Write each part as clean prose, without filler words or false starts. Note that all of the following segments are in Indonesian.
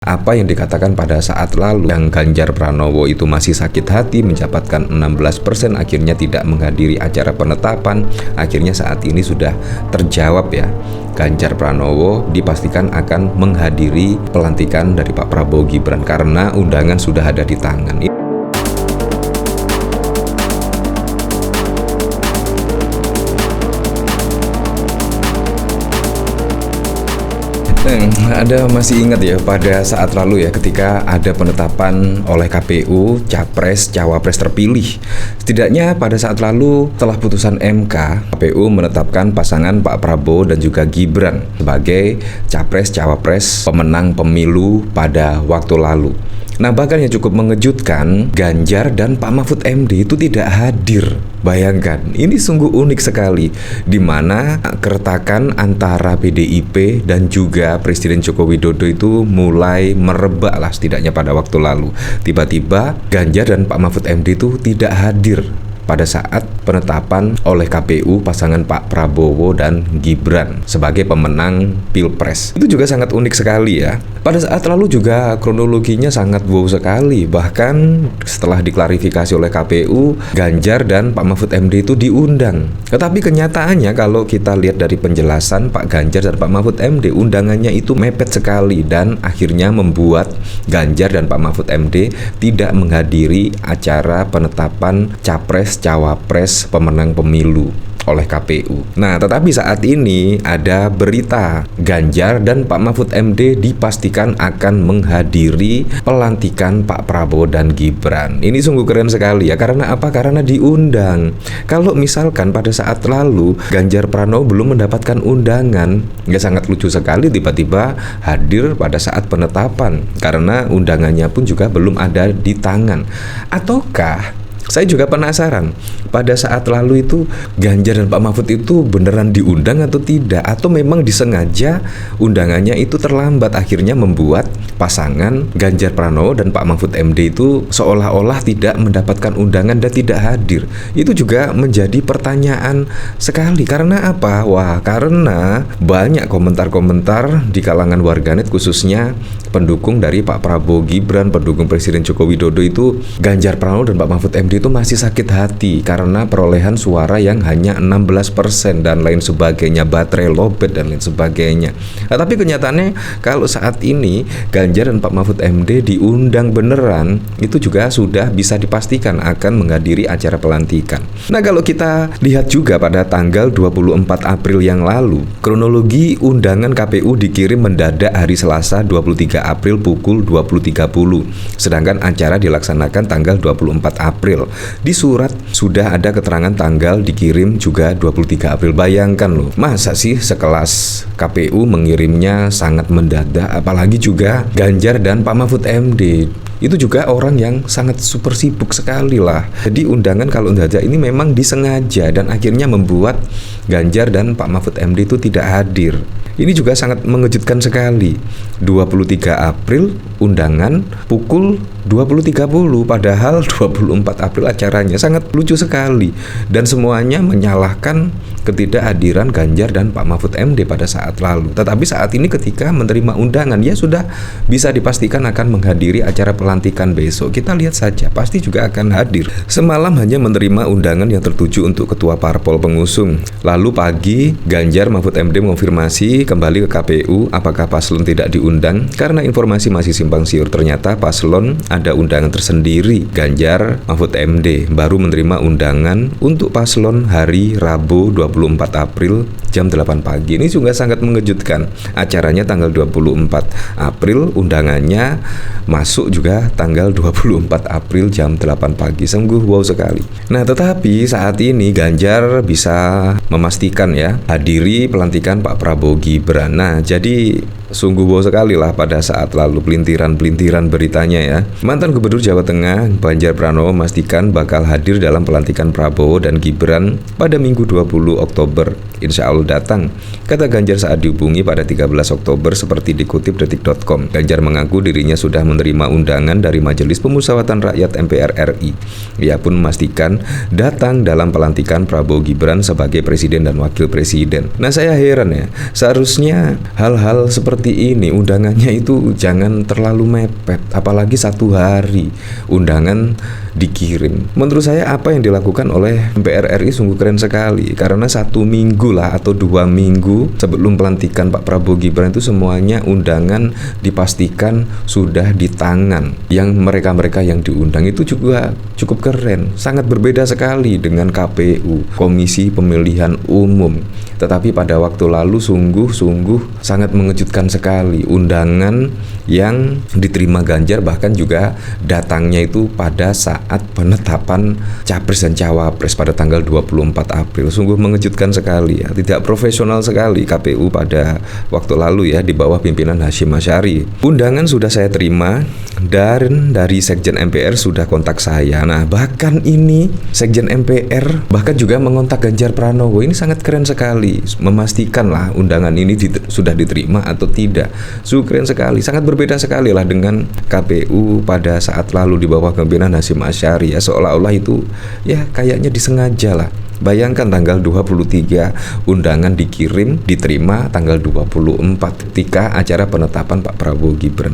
Apa yang dikatakan pada saat lalu yang Ganjar Pranowo itu masih sakit hati mendapatkan 16%, akhirnya tidak menghadiri acara penetapan, akhirnya saat ini sudah terjawab ya. Ganjar Pranowo dipastikan akan menghadiri pelantikan dari Pak Prabowo Gibran karena undangan sudah ada di tangan. Ada masih ingat ya pada saat lalu ya ketika ada penetapan oleh KPU capres cawapres terpilih. Setidaknya pada saat lalu setelah putusan MK, KPU menetapkan pasangan Pak Prabowo dan juga Gibran sebagai capres cawapres pemenang pemilu pada waktu lalu. Nah, bahkan yang cukup mengejutkan, Ganjar dan Pak Mahfud MD itu tidak hadir. Bayangkan, ini sungguh unik sekali, di mana keretakan antara PDIP dan juga Presiden Joko Widodo itu mulai merebak lah setidaknya pada waktu lalu. Tiba-tiba Ganjar dan Pak Mahfud MD itu tidak hadir pada saat penetapan oleh KPU pasangan Pak Prabowo dan Gibran sebagai pemenang Pilpres. Itu juga sangat unik sekali ya. Pada saat lalu juga kronologinya sangat wow sekali. Bahkan setelah diklarifikasi oleh KPU, Ganjar dan Pak Mahfud MD itu diundang. Tetapi kenyataannya kalau kita lihat dari penjelasan Pak Ganjar dan Pak Mahfud MD, undangannya itu mepet sekali dan akhirnya membuat Ganjar dan Pak Mahfud MD tidak menghadiri acara penetapan capres cawapres pemenang pemilu oleh KPU. Nah, tetapi saat ini ada berita Ganjar dan Pak Mahfud MD dipastikan akan menghadiri pelantikan Pak Prabowo dan Gibran. Ini sungguh keren sekali ya. Karena apa? Karena diundang. Kalau misalkan pada saat lalu Ganjar Pranowo belum mendapatkan undangan, ya sangat lucu sekali tiba-tiba hadir pada saat penetapan karena undangannya pun juga belum ada di tangan. Ataukah saya juga penasaran, pada saat lalu itu Ganjar dan Pak Mahfud itu beneran diundang atau tidak? Atau memang disengaja undangannya itu terlambat, akhirnya membuat pasangan Ganjar Pranowo dan Pak Mahfud MD itu seolah-olah tidak mendapatkan undangan dan tidak hadir. Itu juga menjadi pertanyaan sekali. Karena apa? Wah, karena banyak komentar-komentar di kalangan warganet, khususnya pendukung dari Pak Prabowo Gibran, pendukung Presiden Joko Widodo itu, Ganjar Pranowo dan Pak Mahfud MD itu masih sakit hati karena perolehan suara yang hanya 16% dan lain sebagainya, baterai lowbat dan lain sebagainya. Nah, tapi kenyataannya kalau saat ini Ganjar dan Pak Mahfud MD diundang beneran, itu juga sudah bisa dipastikan akan menghadiri acara pelantikan. Nah, kalau kita lihat juga pada tanggal 24 April yang lalu, kronologi undangan KPU dikirim mendadak hari Selasa 23 April pukul 20.30, sedangkan acara dilaksanakan tanggal 24 April. Di surat sudah ada keterangan tanggal dikirim juga 23 April. Bayangkan loh, masa sih sekelas KPU mengirimnya sangat mendadak, apalagi juga Ganjar dan Pak Mahfud MD. Itu juga orang yang sangat super sibuk sekali lah. Jadi undangan kalau mendadak ini memang disengaja dan akhirnya membuat Ganjar dan Pak Mahfud MD itu tidak hadir. Ini juga sangat mengejutkan sekali. 23 April undangan pukul 20.30, padahal 24 April acaranya. Sangat lucu sekali. Dan semuanya menyalahkan ketidakhadiran Ganjar dan Pak Mahfud MD pada saat lalu. Tetapi saat ini ketika menerima undangan, ya sudah bisa dipastikan akan menghadiri acara pelantikan besok. Kita lihat saja, pasti juga akan hadir. Semalam hanya menerima undangan yang tertuju untuk ketua parpol pengusung. Lalu pagi, Ganjar Mahfud MD mengonfirmasi kembali ke KPU apakah paslon tidak diundang karena informasi masih simpang siur. Ternyata paslon ada undangan tersendiri. Ganjar Mahfud MD baru menerima undangan untuk paslon hari Rabu 24 April jam 8 pagi. Ini juga sangat mengejutkan. Acaranya tanggal 24 April, undangannya masuk juga tanggal 24 April jam 8 pagi. Sungguh wow sekali. Nah, tetapi saat ini Ganjar bisa memastikan ya hadiri pelantikan Pak Prabowo Gibran. Nah, jadi sungguh wow sekali lah pada saat lalu pelintiran-pelintiran beritanya ya. Mantan Gubernur Jawa Tengah Ganjar Pranowo memastikan bakal hadir dalam pelantikan Prabowo dan Gibran pada Minggu 20 Oktober. Insya Allah datang, kata Ganjar saat dihubungi pada 13 Oktober seperti dikutip detik.com. Ganjar mengaku dirinya sudah menerima undangan dari Majelis Pemusyawaratan Rakyat MPR RI. Ia pun memastikan datang dalam pelantikan Prabowo Gibran sebagai Presiden dan Wakil Presiden. Nah, saya heran ya, seharusnya hal-hal seperti seperti ini, undangannya itu jangan terlalu mepet, apalagi 1 hari undangan dikirim. Menurut saya apa yang dilakukan oleh MPR RI sungguh keren sekali, karena 1 minggu lah atau 2 minggu sebelum pelantikan Pak Prabowo Gibran itu semuanya undangan dipastikan sudah di tangan. Yang mereka-mereka yang diundang itu juga cukup keren, sangat berbeda sekali dengan KPU, Komisi Pemilihan Umum. Tetapi pada waktu lalu sungguh sangat mengejutkan sekali, undangan yang diterima Ganjar bahkan juga datangnya itu pada saat penetapan Capres dan Cawapres pada tanggal 24 April. Sungguh mengejutkan sekali ya, tidak profesional sekali KPU pada waktu lalu ya, di bawah pimpinan Hasyim Asyari. Undangan sudah saya terima dan dari Sekjen MPR sudah kontak saya. Nah, bahkan ini Sekjen MPR bahkan juga mengontak Ganjar Pranowo. Ini sangat keren sekali, memastikan lah undangan ini sudah diterima atau tidak. Sungguh keren sekali, sangat berbeda sekali lah dengan KPU pada saat lalu di bawah kepemimpinan Hasyim Asyari ya, seolah-olah itu ya kayaknya disengaja lah. Bayangkan tanggal 23 undangan dikirim, diterima tanggal 24 ketika acara penetapan Pak Prabowo Gibran.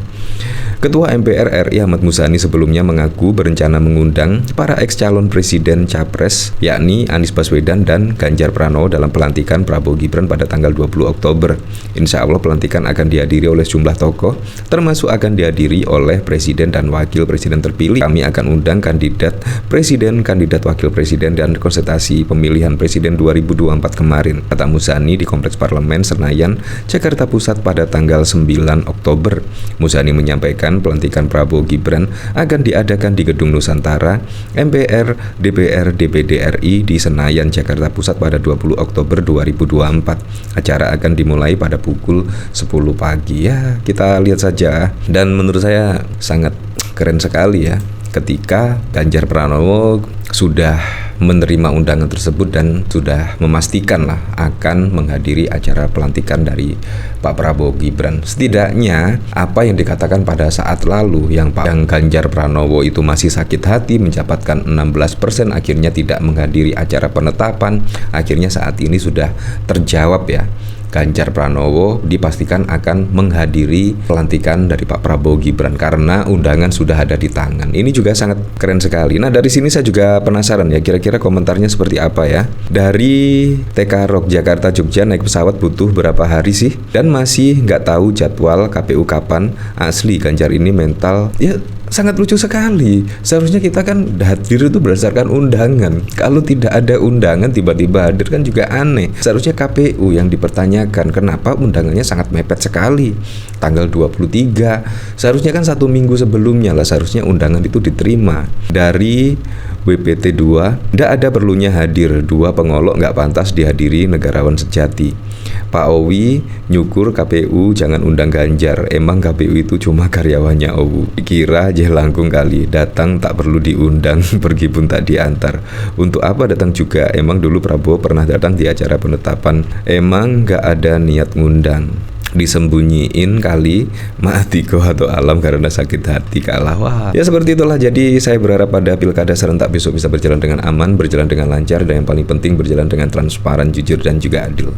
Ketua MPR RI Ahmad Muzani sebelumnya mengaku berencana mengundang para ex-calon presiden Capres, yakni Anies Baswedan dan Ganjar Pranowo dalam pelantikan Prabowo Gibran pada tanggal 20 Oktober. Insya Allah pelantikan akan dihadiri oleh sejumlah tokoh, termasuk akan dihadiri oleh presiden dan wakil presiden terpilih. Kami akan undang kandidat presiden, kandidat wakil presiden, dan konsultasi pemilihan presiden 2024 kemarin, kata Muzani di Kompleks Parlemen Senayan, Jakarta Pusat pada tanggal 9 Oktober. Muzani menyampaikan pelantikan Prabowo Gibran akan diadakan di Gedung Nusantara, MPR, DPR, DPD RI di Senayan, Jakarta Pusat pada 20 Oktober 2024. Acara akan dimulai pada pukul 10 pagi. Ya, kita lihat saja. Dan menurut saya sangat keren sekali ya, ketika Ganjar Pranowo sudah menerima undangan tersebut dan sudah memastikan lah akan menghadiri acara pelantikan dari Pak Prabowo Gibran. Setidaknya apa yang dikatakan pada saat lalu yang Ganjar Pranowo itu masih sakit hati mendapatkan 16%, akhirnya tidak menghadiri acara penetapan, akhirnya saat ini sudah terjawab ya. Ganjar Pranowo dipastikan akan menghadiri pelantikan dari Pak Prabowo Gibran karena undangan sudah ada di tangan. Ini juga sangat keren sekali. Nah, dari sini saya juga penasaran ya, kira-kira komentarnya seperti apa ya. Dari TK Rock Jakarta Jogja naik pesawat butuh berapa hari sih? Dan masih nggak tahu jadwal KPU kapan. Asli Ganjar ini mental ya sangat lucu sekali. Seharusnya kita kan hadir itu berdasarkan undangan. Kalau tidak ada undangan tiba-tiba hadir kan juga aneh. Seharusnya KPU yang dipertanyakan, kenapa undangannya sangat mepet sekali. Tanggal 23, seharusnya kan 1 minggu sebelumnya lah seharusnya undangan itu diterima. Dari WPT 2, tidak ada perlunya hadir, 2 pengolok nggak pantas dihadiri negarawan sejati. Pak Owi nyukur KPU jangan undang Ganjar, emang KPU itu cuma karyawannya Owu. Dikira jelangkung kali, datang tak perlu diundang, pergi pun tak diantar. Untuk apa datang juga, emang dulu Prabowo pernah datang di acara penetapan, emang nggak ada niat ngundang. Disembunyiin kali Maatiko atau Alam karena sakit hati kalah. Wah, ya seperti itulah. Jadi saya berharap pada pilkada serentak besok bisa berjalan dengan aman, berjalan dengan lancar, dan yang paling penting berjalan dengan transparan, jujur, dan juga adil.